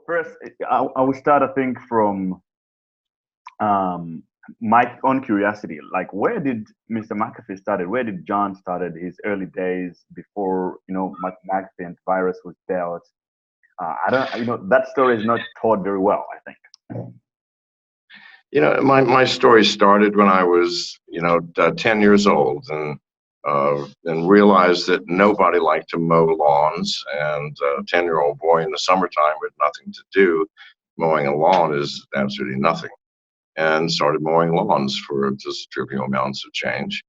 First, I will start, I think, from my own curiosity. Like, where did Mr. McAfee started? Where did John started his early days before, McAfee Antivirus was built? I don't, that story is not told very well, I think. My story started when I was, 10 years old, and realized that nobody liked to mow lawns, and a 10-year-old boy in the summertime with nothing to do, mowing a lawn is absolutely nothing, and started mowing lawns for just trivial amounts of change.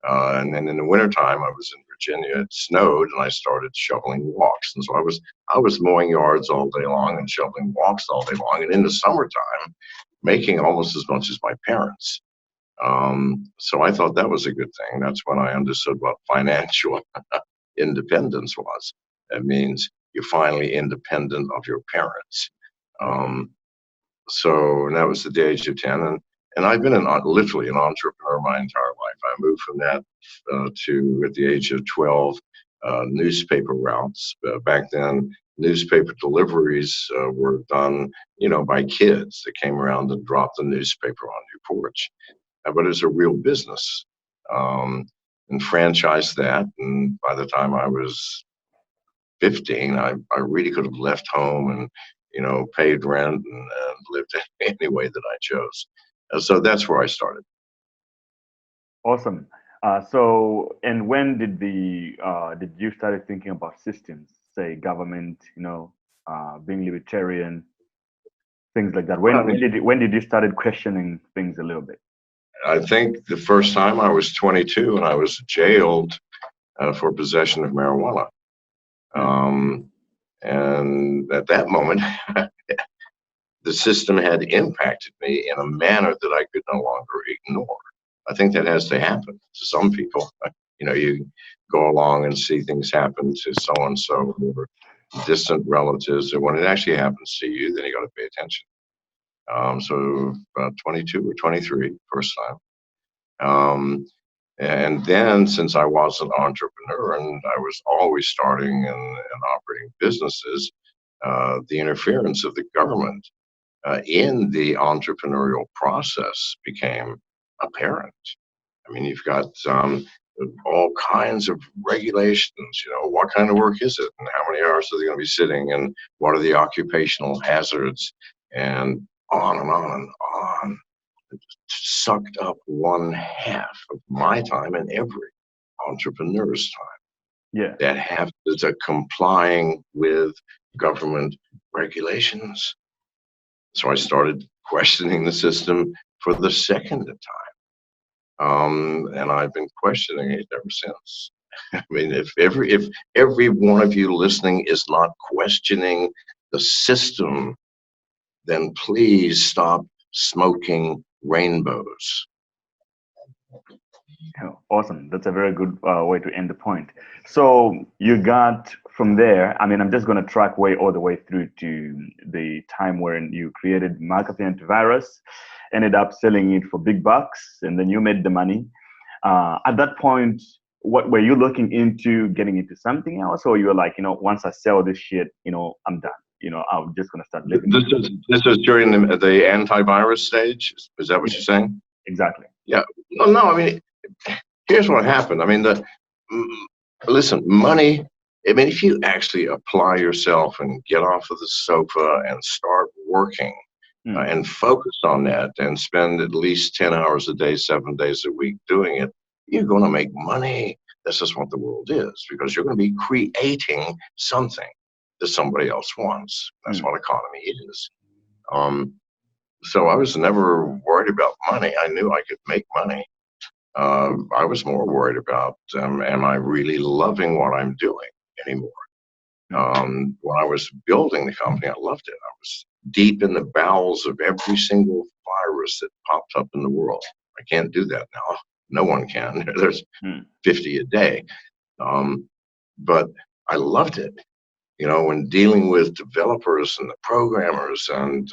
And then in the wintertime, I was in Virginia, it snowed, and I started shoveling walks. And so I was mowing yards all day long and shoveling walks all day long. And in the summertime, making almost as much as my parents. So I thought that was a good thing. That's when I understood what financial independence was. It means you're finally independent of your parents. So that was at the age of 10. And I've been literally an entrepreneur my entire life. I moved from that to, at the age of 12, newspaper routes. Back then, newspaper deliveries were done, by kids that came around and dropped the newspaper on your porch. But it was a real business, and franchised that. And by the time I was 15, I really could have left home and, paid rent and lived any way that I chose. So that's where I started. Awesome. So, and when did did you start thinking about systems, say government, being libertarian, things like that? When did you started questioning things a little bit? I think the first time I was 22 and I was jailed for possession of marijuana. And at that moment, the system had impacted me in a manner that I could no longer ignore. I think that has to happen to some people. You go along and see things happen to so-and-so or distant relatives, and when it actually happens to you, then you got to pay attention. So about 22 or 23, first time. And then, since I was an entrepreneur and I was always starting and operating businesses, the interference of the government in the entrepreneurial process became apparent. I mean, you've got all kinds of regulations, what kind of work is it and how many hours are they going to be sitting and what are the occupational hazards, and on and on and on. It sucked up 1/2 of my time and every entrepreneur's time. Yeah. That have to complying with government regulations. So I started questioning the system for the second time. And I've been questioning it ever since. I mean, if every one of you listening is not questioning the system, then please stop smoking rainbows. Awesome. That's a very good way to end the point. So you got from there, I mean, I'm just going to track all the way through to the time when you created McAfee Antivirus, ended up selling it for big bucks, and then you made the money. At that point, what were you looking into, getting into something else, or you were like, once I sell this shit, I'm done. I'm just going to start living. This is during the antivirus stage. Is that what you're saying? Exactly. Yeah. No. I mean, here's what happened. I mean, listen, money. I mean, if you actually apply yourself and get off of the sofa and start working and focus on that and spend at least 10 hours a day, 7 days a week doing it, you're going to make money. This is what the world is, because you're going to be creating something that somebody else wants. That's what economy is. So I was never worried about money. I knew I could make money. I was more worried about, am I really loving what I'm doing anymore? When I was building the company, I loved it. I was deep in the bowels of every single virus that popped up in the world. I can't do that now. No one can. There's 50 a day. But I loved it. When dealing with developers and the programmers and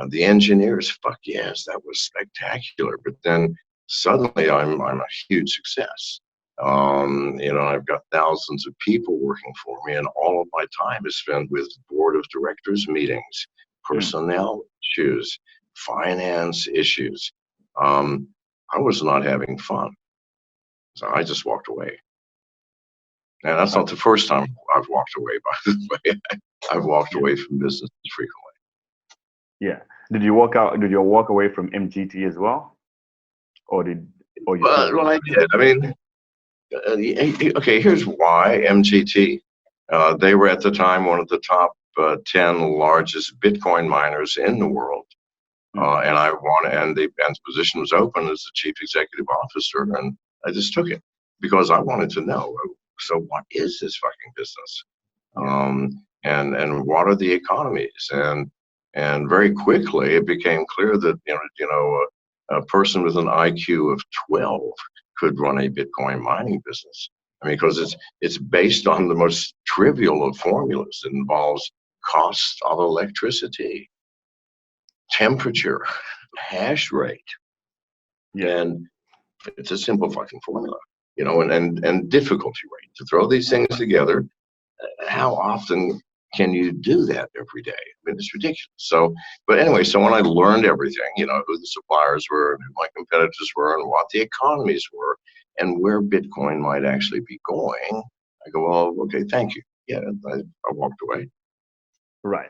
the engineers, fuck yes, that was spectacular. But then suddenly I'm a huge success. I've got thousands of people working for me, and all of my time is spent with board of directors meetings, personnel issues, finance issues. I was not having fun, so I just walked away. And that's not the first time I've walked away, by the way. I've walked away from business frequently. Yeah. Did you walk out? Did you walk away from MGT as well, or you? Well, I did. I mean, okay. Here's why MGT. They were at the time one of the top 10 largest Bitcoin miners in the world, and the position was open as the chief executive officer, and I just took it because I wanted to know. So, what is this fucking business? And what are the economies? And very quickly it became clear that a person with an IQ of 12 could run a Bitcoin mining business. I mean, because it's based on the most trivial of formulas. It involves cost of electricity, temperature, hash rate, and it's a simple fucking formula, and difficulty rate. To throw these things together, how often can you do that every day? I mean, it's ridiculous. So, but anyway, so when I learned everything, who the suppliers were, and who my competitors were, and what the economies were, and where Bitcoin might actually be going, I go, well, okay, thank you. Yeah, I walked away. Right.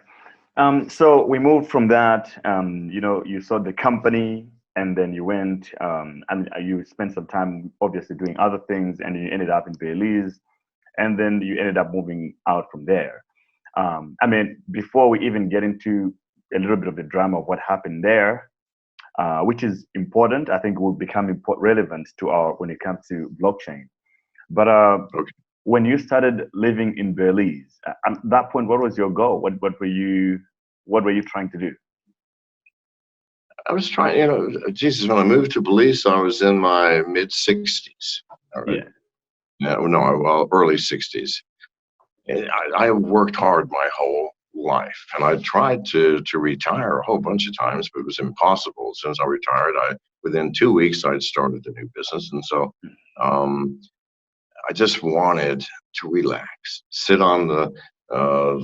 So we moved from that. You saw the company, and then you went, and you spent some time, obviously, doing other things, and you ended up in Belize, and then you ended up moving out from there. I mean, before we even get into a little bit of the drama of what happened there, which is important, I think will become relevant to when it comes to blockchain. But when you started living in Belize, at that point, what was your goal? What were you trying to do? I was trying, Jesus, when I moved to Belize, I was in my mid-60s. All right. Yeah. No, early 60s. I worked hard my whole life, and I tried to retire a whole bunch of times, but it was impossible. As soon as I retired, within 2 weeks I'd started a new business, and so I just wanted to relax, sit on the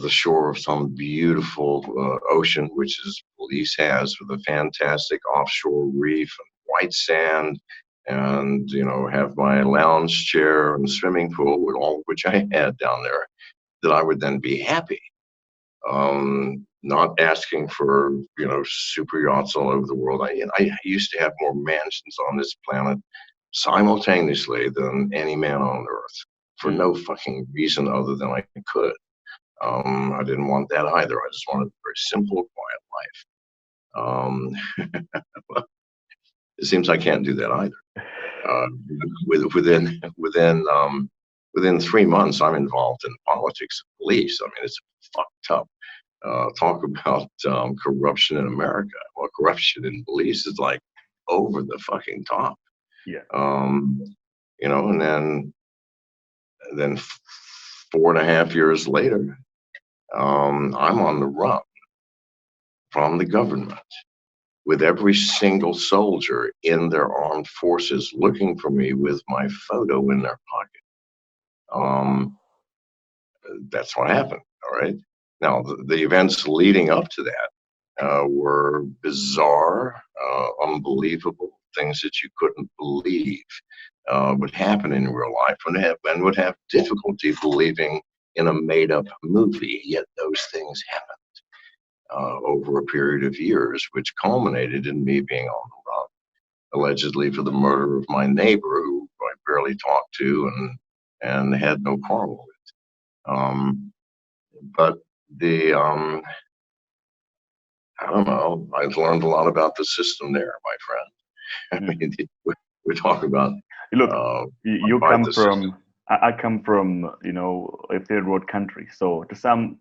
shore of some beautiful ocean, which is Belize has, with a fantastic offshore reef and white sand, and have my lounge chair and swimming pool, with all which I had down there, that I would then be happy. Not asking for super yachts all over the world. I used to have more mansions on this planet simultaneously than any man on earth, for no fucking reason other than I could. I didn't want that either. I just wanted a very simple, quiet life. It seems I can't do that either. Within 3 months, I'm involved in politics of police. I mean, it's fucked up. Talk about corruption in America. Well, corruption in police is like over the fucking top. Yeah. And then 4.5 years later, I'm on the run from the government, with every single soldier in their armed forces looking for me with my photo in their pocket. That's what happened. All right. Now, the events leading up to that were bizarre, unbelievable, things that you couldn't believe would happen in real life, and would have difficulty believing in a made-up movie. Yet those things happened over a period of years, which culminated in me being on the run, allegedly for the murder of my neighbor, who I barely talked to and had no quarrel with. But I don't know, I've learned a lot about the system there, my friend. I mean, we talk about. Look, you come from. I come from, a third world country, so to some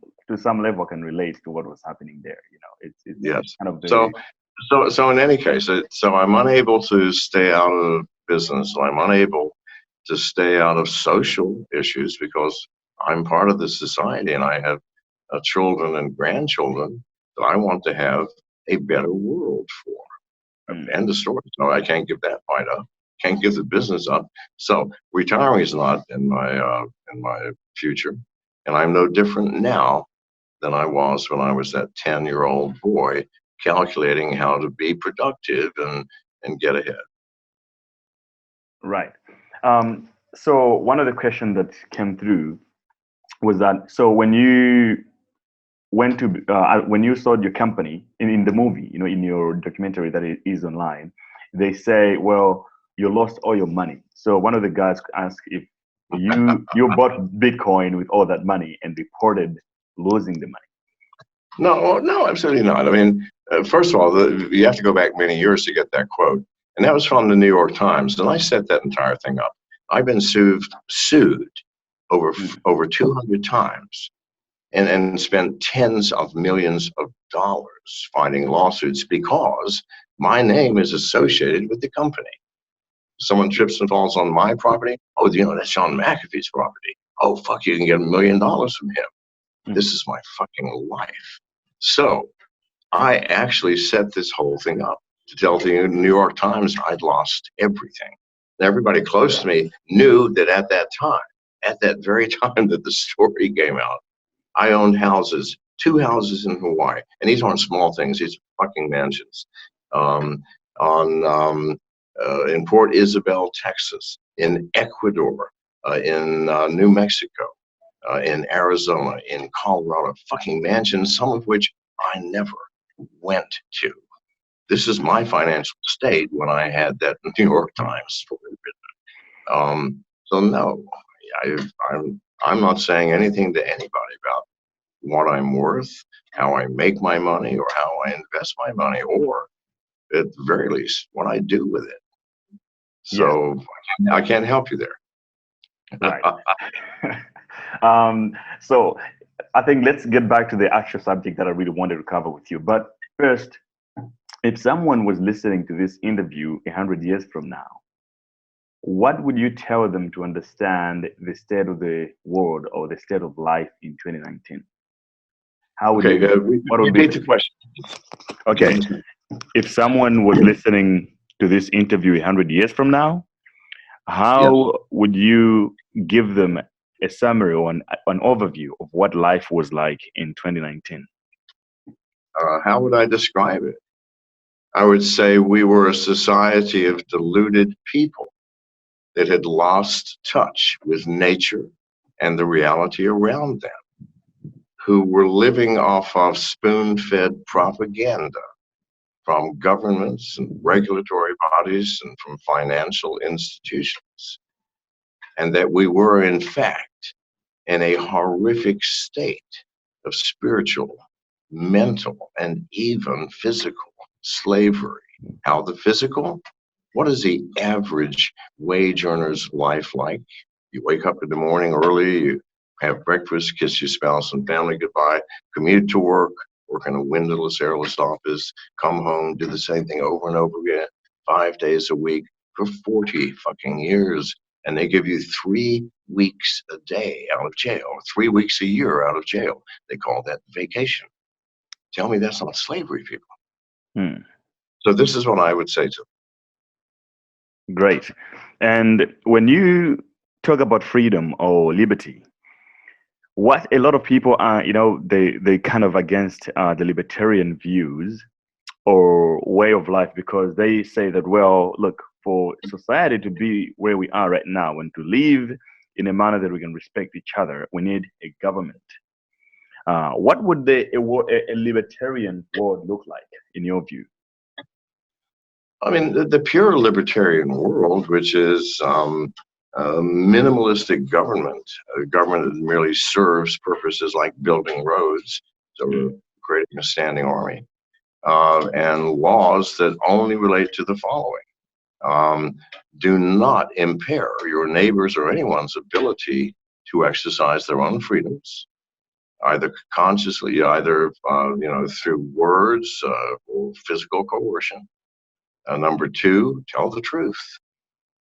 level, I can relate to what was happening there. It's yes. Kind of So in any case, so I'm unable to stay out of business. So I'm unable to stay out of social issues because I'm part of this society, and I have children and grandchildren that I want to have a better world for. End of story. No, I can't give that fight up. Can't give the business up. So retiring is not in my future, and I'm no different now than I was when I was that 10-year-old boy calculating how to be productive and get ahead. Right. So one of the questions that came through was that, so when you went to when you sold your company in the movie, in your documentary that is online, they say, well, you lost all your money. So one of the guys asked if you bought Bitcoin with all that money and reported losing the money. No, absolutely not. I mean, first of all, you have to go back many years to get that quote, and that was from the New York Times, and I set that entire thing up. I've been sued over 200 times, and spent tens of millions of dollars fighting lawsuits because my name is associated with the company. Someone trips and falls on my property. Oh, that's John McAfee's property. Oh, fuck, you can get $1 million from him. This is my fucking life. So I actually set this whole thing up to tell the New York Times I'd lost everything. And everybody close to me knew that at that very time that the story came out, I owned houses, 2 houses in Hawaii, and these aren't small things; these are fucking mansions. In Port Isabel, Texas, in Ecuador, in New Mexico, in Arizona, in Colorado, fucking mansions, some of which I never went to. This is my financial state when I had that New York Times story written. So no, I'm not saying anything to anybody about what I'm worth, how I make my money, or how I invest my money, or at the very least, what I do with it. So yeah. I can't help you there. Right. So I think let's get back to the actual subject that I really wanted to cover with you. But first, if someone was listening to this interview 100 years from now, what would you tell them to understand the state of the world or the state of life in 2019? How would what would be the question? Okay, if someone was listening to this interview 100 years from now, how would you give them a summary or an overview of what life was like in 2019? How would I describe it? I would say we were a society of deluded people that had lost touch with nature and the reality around them, who were living off of spoon-fed propaganda from governments and regulatory bodies and from financial institutions, and that we were, in fact, in a horrific state of spiritual, mental, and even physical slavery. How the physical? What is the average wage earner's life like? You wake up in the morning early, you have breakfast, kiss your spouse and family goodbye, commute to work in a windowless, airless office, come home, do the same thing over and over again, 5 days a week for 40 fucking years. And they give you 3 weeks a day out of jail, 3 weeks a year out of jail. They call that vacation. Tell me that's not slavery, people. So this is what I would say to them. Great. And when you talk about freedom or liberty, what a lot of people are, they kind of against the libertarian views or way of life, because they say that, well, look, for society to be where we are right now and to live in a manner that we can respect each other, we need a government. What would a libertarian world look like in your view? I mean, the pure libertarian world, which is a minimalistic government, a government that merely serves purposes like building roads, so we're creating a standing army, and laws that only relate to the following. Do not impair your neighbors or anyone's ability to exercise their own freedoms, either consciously, either through words or physical coercion. Number 2, tell the truth.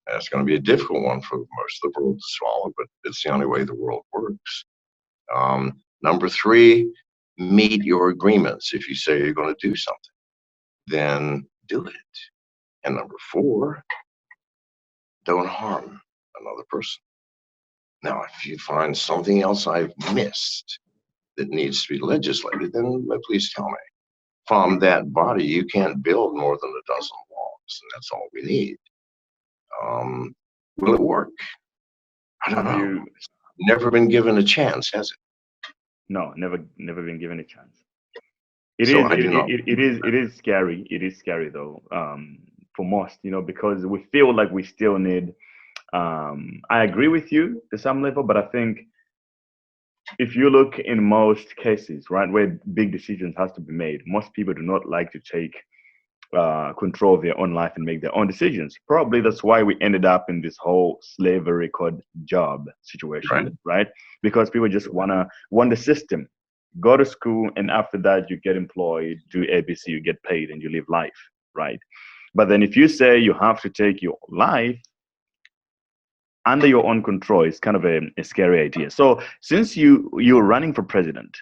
That's going to be a difficult one for most of the world to swallow, but it's the only way the world works. Number 3, meet your agreements. If you say you're going to do something, then do it. And number 4, don't harm another person. Now, if you find something else I've missed that needs to be legislated, then please tell me. From that body, you can't build more than a dozen laws, and that's all we need. Will it work? I don't know. It's never been given a chance, has it? No, never been given a chance. It is scary. It is scary though, for most, because we feel like we still need. I agree with you to some level, but I think if you look in most cases, right, where big decisions has to be made, most people do not like to take control of their own life and make their own decisions. Probably that's why we ended up in this whole slavery called job situation, right? Because people just want the system. Go to school, and after that, you get employed, do ABC, you get paid, and you live life, right? But then if you say you have to take your life under your own control, it's kind of a scary idea. So since you're running for president,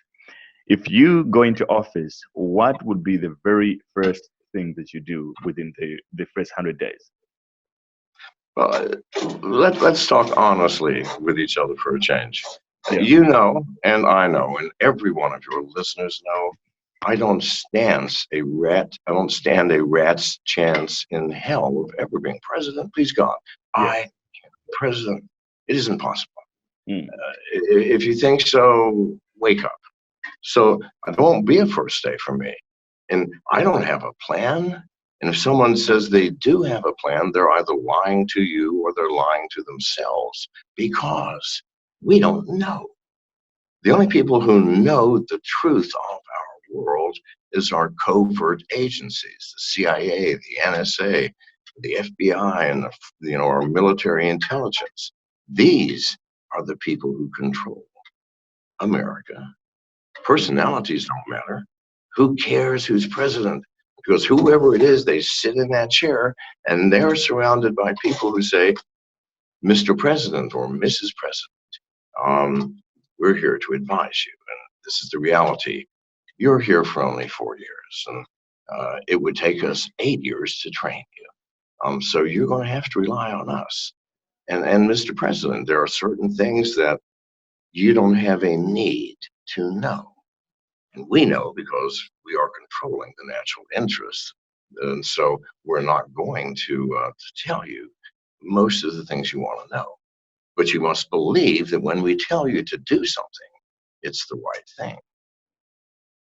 if you go into office, what would be the very first thing that you do within the first 100 days? Well, let's talk honestly with each other for a change. Yeah. You know, and I know, and every one of your listeners know, I don't stand a rat's chance in hell of ever being president. Please God, Yeah. I can't be president. It isn't possible. If you think so, wake up. So it won't be a first day for me. And I don't have a plan. And if someone says they do have a plan, they're either lying to you or they're lying to themselves, because we don't know. The only people who know the truth of our world is our covert agencies, the CIA, the NSA, the FBI, and our military intelligence. These are the people who control America. Personalities don't matter. Who cares who's president? Because whoever it is, they sit in that chair and they're surrounded by people who say, Mr. President or Mrs. President, we're here to advise you. And this is the reality. You're here for only 4 years, and it would take us 8 years to train you. So you're going to have to rely on us. And Mr. President, there are certain things that you don't have a need to know. And we know because we are controlling the natural interest. And so we're not going to tell you most of the things you want to know. But you must believe that when we tell you to do something, it's the right thing.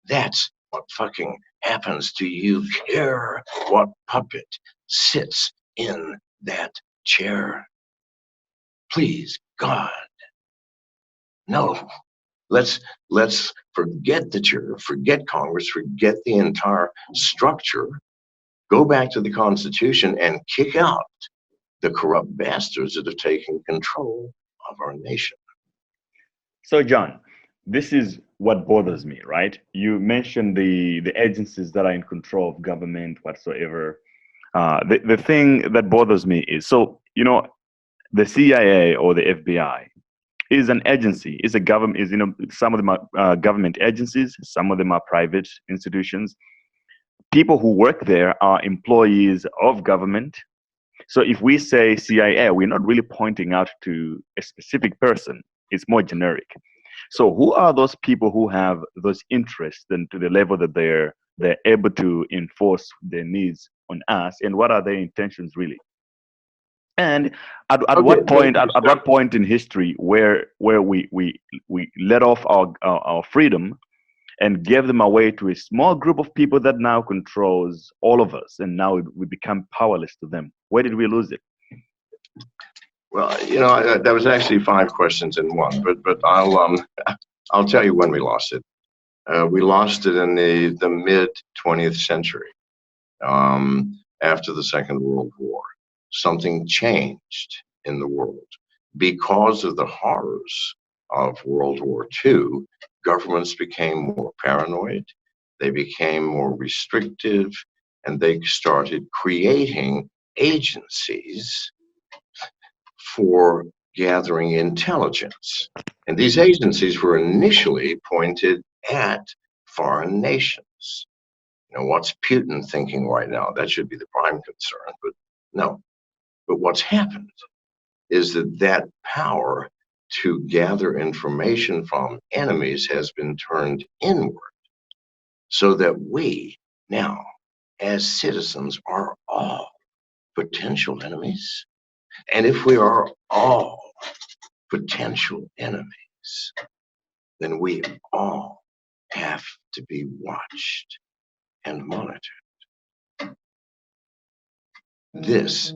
That's what fucking happens. Do you care what puppet sits in that chair? Please, God. No. Let's forget the chair, forget Congress, forget the entire structure, go back to the Constitution and kick out the corrupt bastards that have taken control of our nation. So, John, this is what bothers me, right? You mentioned the agencies that are in control of government whatsoever. The thing that bothers me is, the CIA or the FBI is an agency, is a government, some of them are government agencies, some of them are private institutions. People who work there are employees of government. So if we say CIA, we're not really pointing out to a specific person. It's more generic. So who are those people who have those interests and to the level that they're able to enforce their needs on us, and what are their intentions really? And at what point in history where we let off our freedom and gave them away to a small group of people that now controls all of us, and now we become powerless to them? Where did we lose it? Well, that was actually 5 questions in one, but I'll tell you when we lost it. We lost it in the mid 20th century, after the Second World War. Something changed in the world because of the horrors of World War II. Governments became more paranoid, they became more restrictive, and they started creating agencies for gathering intelligence. And these agencies were initially pointed at foreign nations. What's Putin thinking right now? That should be the prime concern, but no. But what's happened is that power to gather information from enemies has been turned inward, so that we now, as citizens, are all potential enemies. And if we are all potential enemies, then we all have to be watched and monitored. This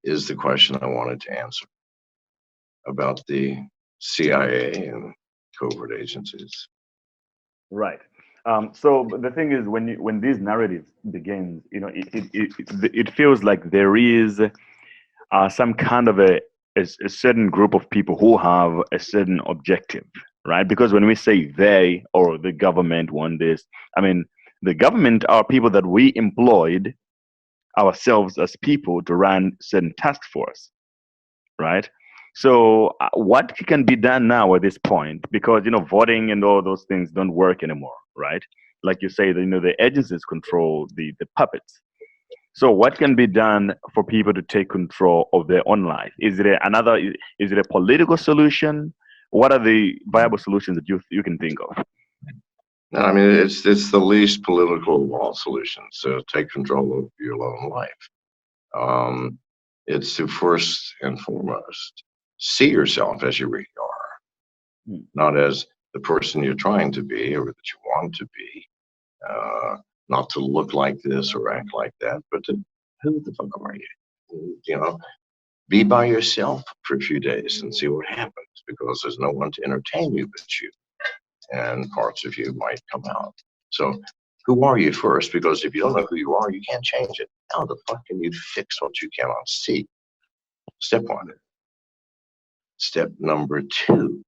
is the question I wanted to answer about the CIA and covert agencies. Right. So the thing is, when these narratives begin, it feels like there is some kind of a certain group of people who have a certain objective, right? Because when we say they or the government want this, I mean, the government are people that we employed ourselves as people to run certain tasks for us, right? So what can be done now at this point? Because voting and all those things don't work anymore, right? Like you say, the agencies control the puppets. So what can be done for people to take control of their own life? Is it a political solution? What are the viable solutions that you can think of? No, I mean, it's the least political of all solutions. So take control of your own life. It's to first and foremost see yourself as you really are, not as the person you're trying to be or that you want to be. Not to look like this or act like that, but to who the fuck are you? Be by yourself for a few days and see what happens, because there's no one to entertain you but you, and parts of you might come out. So who are you first? Because if you don't know who you are, you can't change it. How the fuck can you fix what you cannot see? Step one. Step number two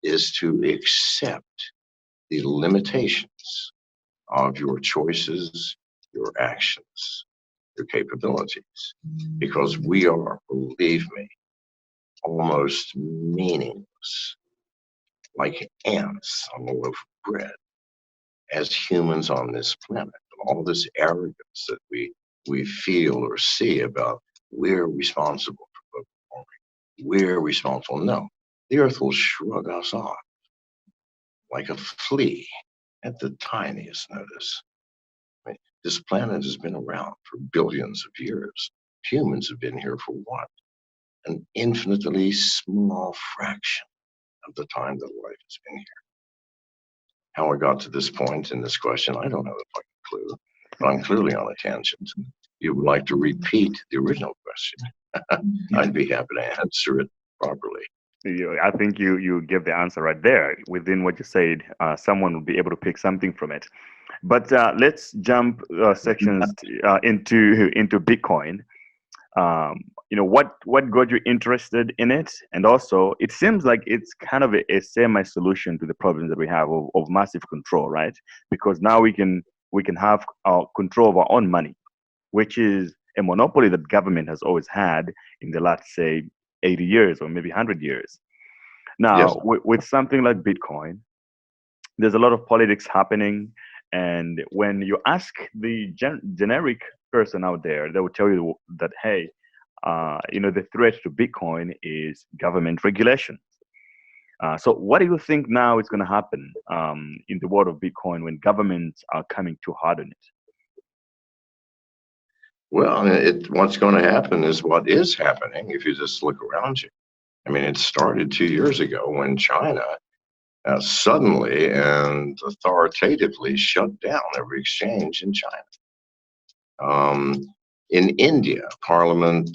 is to accept the limitations of your choices, your actions, your capabilities, because we are, believe me, almost meaningless, like ants on a loaf of bread, as humans on this planet. All this arrogance that we feel or see about we're responsible for global warming, we're responsible. No, the earth will shrug us off like a flea at the tiniest notice. I mean, this planet has been around for billions of years. Humans have been here for what? An infinitely small fraction of the time that life has been here. How I got to this point in this question, I don't have a fucking clue, but I'm clearly on a tangent. You would like to repeat the original question, I'd be happy to answer it properly. I think you give the answer right there within what you said. Someone will be able to pick something from it. But let's jump sections into Bitcoin. What got you interested in it, and also it seems like it's kind of a semi-solution to the problems that we have of massive control, right? Because now we can have control of our own money, which is a monopoly that government has always had in the last, say, 80 years or maybe 100 years. Now, Yes. with something like Bitcoin, there's a lot of politics happening. And when you ask the generic person out there, they will tell you that, hey, the threat to Bitcoin is government regulation. So what do you think now is going to happen in the world of Bitcoin when governments are coming too hard on it? Well, what's going to happen is what is happening if you just look around you. I mean, it started 2 years ago when China suddenly and authoritatively shut down every exchange in China. In India, Parliament,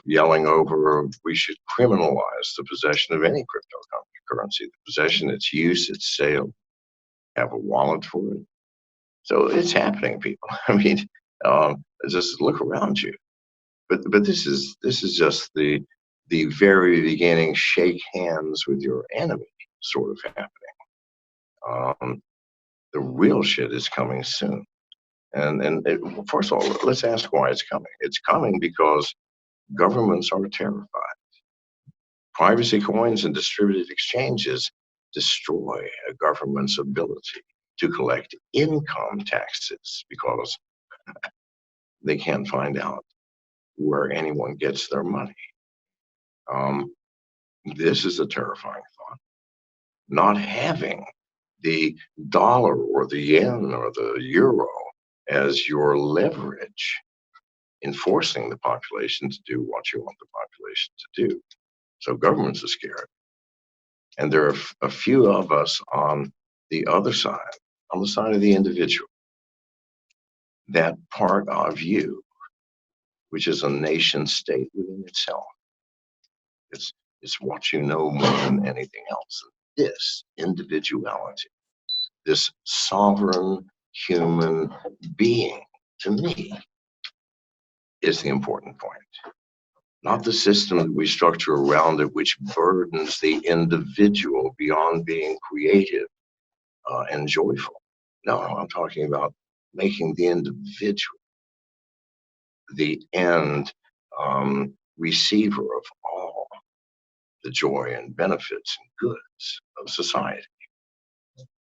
yelling over we should criminalize the possession of any cryptocurrency, the possession, its use, its sale, have a wallet for it. So it's happening, people. I mean, just look around you. But this is just the very beginning. Shake hands with your enemy sort of happening. The real shit is coming soon. And first of all, let's ask why it's coming. It's coming because governments are terrified. Privacy coins and distributed exchanges destroy a government's ability to collect income taxes because they can't find out where anyone gets their money. This is a terrifying thought. Not having the dollar or the yen or the euro as your leverage in forcing the population to do what you want the population to do. So governments are scared. And there are a few of us on the other side, on the side of the individual, that part of you, which is a nation state within itself. It's what you know more than anything else. This individuality, this sovereign human being, to me, is the important point. Not the system that we structure around it, which burdens the individual beyond being creative and joyful. No, I'm talking about making the individual the end receiver of all the joy and benefits and goods of society.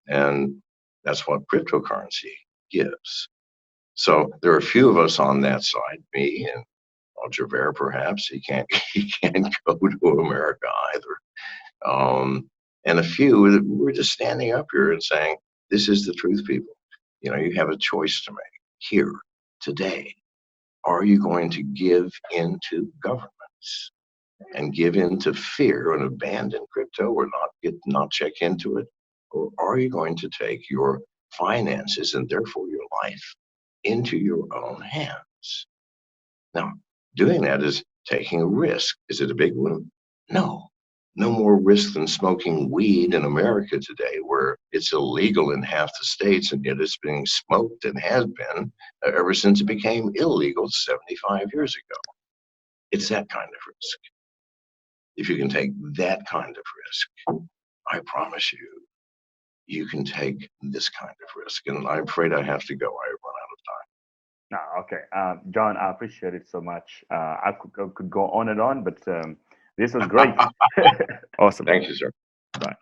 And that's what cryptocurrency gives. So there are a few of us on that side, me and Javert, perhaps. He can't go to America either. And a few, we're just standing up here and saying, this is the truth, people. You know, you have a choice to make here, today. Are you going to give into governments and give into fear and abandon crypto or not check into it? Or are you going to take your finances and therefore your life into your own hands? Now, doing that is taking a risk. Is it a big one? No. No more risk than smoking weed in America today, where it's illegal in half the states, and yet it's being smoked and has been ever since it became illegal 75 years ago. It's that kind of risk. If you can take that kind of risk, I promise you, you can take this kind of risk. And I'm afraid I have to go. I run out of time. No, okay. John, I appreciate it so much. I could go on and on, but this was great. Awesome. Thank you, sir. Bye.